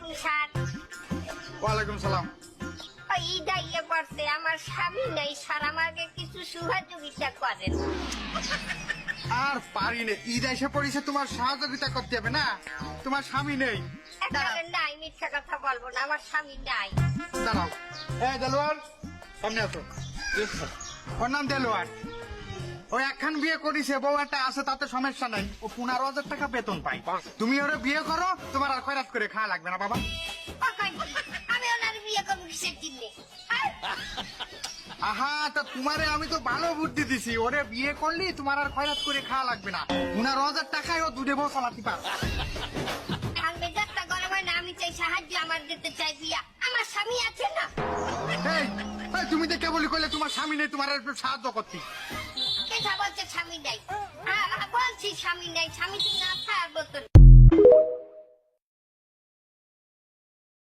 আলাইকুম স্যার। ওয়ালাইকুম সালাম। ঈদ আইয়ে পড়ছে, আমার স্বামী নেই স্যার, আমাকে কিছু সহযোগিতা করেন। আর পারি না, ঈদ এসে পড়েছে, তোমার সহযোগিতা করতে হবে না? তোমার স্বামী নেই? একেবারে নাই, মিথ্যা কথা বলবো না, আমার স্বামী নাই। দাঁড়াও। এই দেলোয়ার, সামনে আসো। ওর নাম দেলোয়ার। ও একখান বিয়ে করেছে, বউ একটা আছে, তাতে সমস্যা নাই। ও 15,000 টাকা বেতন পাই। তুমি ওরা বিয়ে করো, তোমার আর খয়রাত করে খাওয়া লাগবে না বাবা। আমি ওনার বিয়ে করবো কিসের চিনলে? আহা, তা তোমারে আমি তো ভালো বুদ্ধি দিছি, ওরে বিয়ে করলি তোমার আর খয়রাত করে খাওয়া লাগবে না। 15,000 টাকায় ও দুধে বউ চালাতে পারবে। আর মেজাজটা গরম হয় না, আমি চাই সাহায্য, আমার দিতে চাই বিয়া। আমার স্বামী আছে না? এই, এই, তুমি তো কেবলই কইলে তোমার স্বামী নেই, তোমার একটু সাহায্য করছি। কে বলছে স্বামী নাই? বলছি স্বামী নাই, স্বামী তুমি না থাকবো তো।